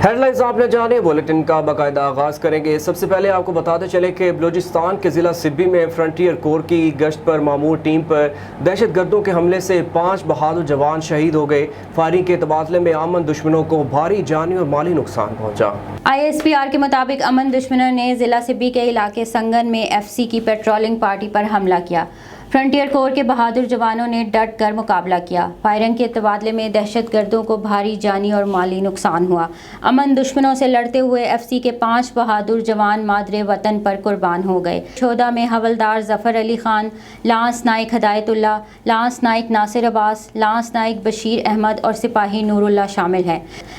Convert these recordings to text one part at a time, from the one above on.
Head lines آپ نے جانے، بلیٹن کا باقاعدہ آغاز کریں گے۔ سب سے پہلے آپ کو بتاتے چلے کہ بلوچستان کے ضلع سبی میں فرنٹیئر کور کی گشت پر مامور ٹیم پر دہشت گردوں کے حملے سے 5 بہادر جوان شہید ہو گئے۔ فائرنگ کے تبادلے میں امن دشمنوں کو بھاری جانی اور مالی نقصان پہنچا۔ ISPR کے مطابق امن دشمنوں نے ضلع سبی کے علاقے سنگن میں FC کی پیٹرولنگ پارٹی پر حملہ کیا۔ فرنٹیئر کور کے بہادر جوانوں نے ڈٹ کر مقابلہ کیا۔ فائرنگ کے تبادلے میں دہشت گردوں کو بھاری جانی اور مالی نقصان ہوا۔ امن دشمنوں سے لڑتے ہوئے FC کے 5 بہادر جوان مادر وطن پر قربان ہو گئے۔ شہداء میں حوالدار ظفر علی خان، لانس نائک ہدایت اللہ، لانس نائک ناصر عباس، لانس نائک بشیر احمد اور سپاہی نور اللہ شامل ہیں۔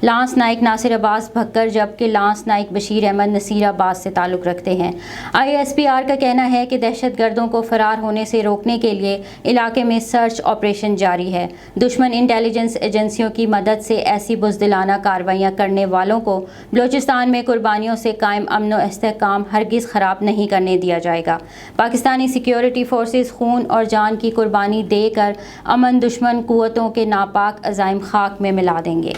لانس نائک ناصر عباس بھکر جبکہ لانس نائک بشیر احمد نصیر آباد سے تعلق رکھتے ہیں۔ ISPR کا کہنا ہے کہ دہشت گردوں کو فرار ہونے سے روکنے کے لیے علاقے میں سرچ آپریشن جاری ہے۔ دشمن انٹیلیجنس ایجنسیوں کی مدد سے ایسی بزدلانہ کارروائیاں کرنے والوں کو بلوچستان میں قربانیوں سے قائم امن و استحکام ہرگز خراب نہیں کرنے دیا جائے گا۔ پاکستانی سیکیورٹی فورسز خون اور جان کی قربانی دے کر امن دشمن قوتوں کے ناپاک عزائم خاک میں ملا دیں گے۔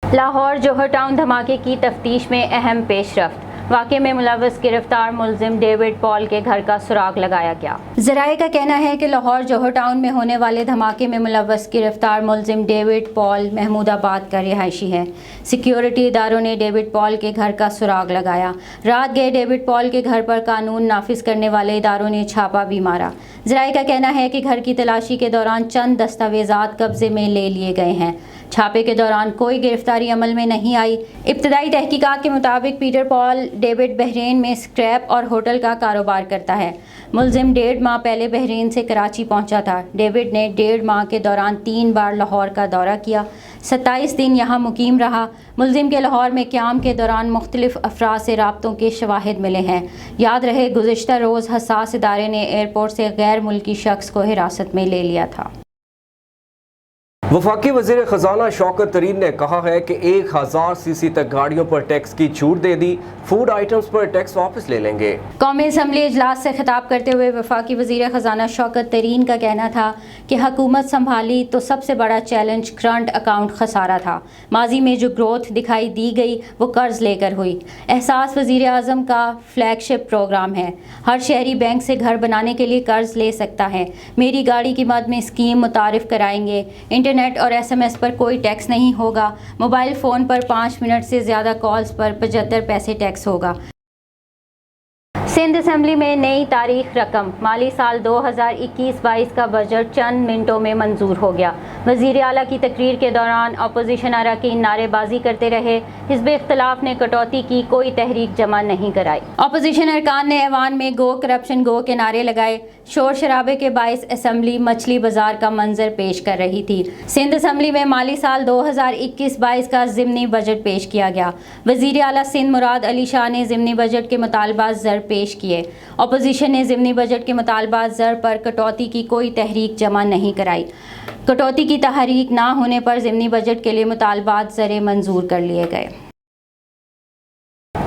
لاہور جوہر ٹاؤن دھماکے کی تفتیش میں اہم پیش رفت۔ واقعے میں ملوث گرفتار ملزم ڈیوڈ پال کے گھر کا سراغ لگایا گیا۔ ذرائع کا کہنا ہے کہ لاہور جوہر ٹاؤن میں ہونے والے دھماکے میں ملوث گرفتار ملزم ڈیوڈ پال محمود آباد کا رہائشی ہے۔ سیکیورٹی اداروں نے ڈیوڈ پال کے گھر کا سراغ لگایا۔ رات گئے ڈیوڈ پال کے گھر پر قانون نافذ کرنے والے اداروں نے چھاپا بھی مارا۔ ذرائع کا کہنا ہے کہ گھر کی تلاشی کے دوران چند دستاویزات قبضے میں لے لیے گئے ہیں۔ چھاپے کے دوران کوئی گرفتاری عمل میں نہیں آئی۔ ابتدائی تحقیقات کے مطابق پیٹر پال ڈیوڈ بحرین میں اسکریپ اور ہوٹل کا کاروبار کرتا ہے۔ ملزم 1.5 ماہ پہلے بحرین سے کراچی پہنچا تھا۔ ڈیوڈ نے 1.5 ماہ کے دوران 3 بار لاہور کا دورہ کیا، 27 دن یہاں مقیم رہا۔ ملزم کے لاہور میں قیام کے دوران مختلف افراد سے رابطوں کے شواہد ملے ہیں۔ یاد رہے گزشتہ روز حساس ادارے نے ایئرپورٹ سے غیر ملکی شخص کو حراست میں لے لیا تھا۔ وفاقی وزیر خزانہ شوکت طرین نے کہا ہے کہ 1000 cc تک گاڑیوں پر ٹیکس کی چھوٹ دے دی، فوڈ آئٹمز پر ٹیکس واپس لے لیں گے۔ قومی اسمبلی اجلاس سے خطاب کرتے ہوئے وفاقی وزیر خزانہ شوکت طرین کا کہنا تھا کہ حکومت سنبھالی تو سب سے بڑا چیلنج کرنٹ اکاؤنٹ خسارہ تھا۔ ماضی میں جو گروتھ دکھائی دی گئی وہ قرض لے کر ہوئی۔ احساس وزیر اعظم کا فلیگ شپ پروگرام ہے۔ ہر شہری بینک سے گھر بنانے کے لیے قرض لے سکتا ہے۔ میری گاڑی کی مد میں اسکیم متعارف کرائیں گے۔ انٹرنیٹ اور SMS پر کوئی ٹیکس نہیں ہوگا۔ موبائل فون پر 5 منٹ سے زیادہ کالز پر 75 پیسے ٹیکس ہوگا۔ سندھ اسمبلی میں نئی تاریخ رقم مالی سال 2021-22 کا بجٹ چند منٹوں میں منظور ہو گیا۔ وزیر اعلیٰ کی تقریر کے دوران اپوزیشن اراکین نعرے بازی کرتے رہے۔ حزب اختلاف نے کٹوتی کی کوئی تحریک جمع نہیں کرائی۔ اپوزیشن ارکان نے ایوان میں گو کرپشن گو کے نعرے لگائے۔ شور شرابے کے باعث اسمبلی مچھلی بازار کا منظر پیش کر رہی تھی۔ سندھ اسمبلی میں مالی سال 2021-22 کا ضمنی بجٹ پیش کیا گیا۔ وزیر اعلیٰ سندھ مراد علی شاہ نے ضمنی بجٹ کے مطالبات زر پیش کیے۔ اپوزیشن نے ضمنی بجٹ کے مطالبات زر پر کٹوتی کی کوئی تحریک جمع نہیں کرائی۔ کٹوتی کی تحریک نہ ہونے پر ضمنی بجٹ کے لیے مطالبات زر منظور کر لیے گئے۔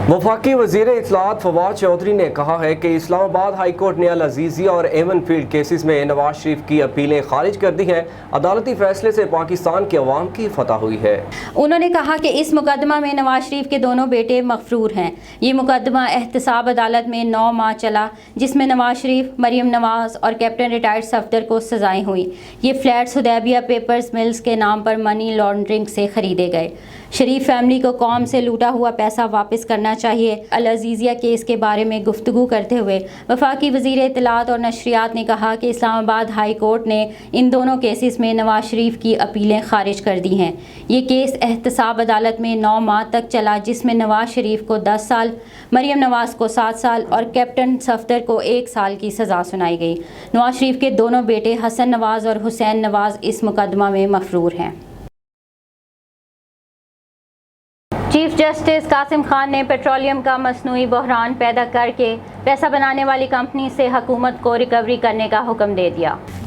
وفاقی وزیر اطلاعات فواد چودھری نے کہا ہے کہ اسلام آباد ہائی کورٹ نے العزیزیہ اور ایون فیلڈ کیسز میں نواز شریف کی اپیلیں خارج کر دی ہیں۔ عدالتی فیصلے سے پاکستان کے عوام کی فتح ہوئی ہے۔ انہوں نے کہا کہ اس مقدمہ میں نواز شریف کے دونوں بیٹے مغفور ہیں۔ یہ مقدمہ احتساب عدالت میں 9 ماہ چلا، جس میں نواز شریف، مریم نواز اور کیپٹن ریٹائرڈ صفدر کو سزائیں ہوئیں۔ یہ فلیٹس حدیبیہ پیپرز ملز کے نام پر منی لانڈرنگ سے خریدے گئے۔ شریف فیملی کو قوم سے لوٹا ہوا پیسہ واپس کرنا چاہیے۔ العزیزیہ کیس کے بارے میں گفتگو کرتے ہوئے وفاقی وزیر اطلاعات اور نشریات نے کہا کہ اسلام آباد ہائی کورٹ نے ان دونوں کیسز میں نواز شریف کی اپیلیں خارج کر دی ہیں۔ یہ کیس احتساب عدالت میں 9 ماہ تک چلا، جس میں نواز شریف کو 10 سال، مریم نواز کو 7 سال اور کیپٹن صفدر کو 1 سال کی سزا سنائی گئی۔ نواز شریف کے دونوں بیٹے حسن نواز اور حسین نواز اس مقدمہ میں مفرور ہیں۔ چیف جسٹس قاسم خان نے پیٹرولیم کا مصنوعی بحران پیدا کر کے پیسہ بنانے والی کمپنی سے حکومت کو ریکوری کرنے کا حکم دے دیا۔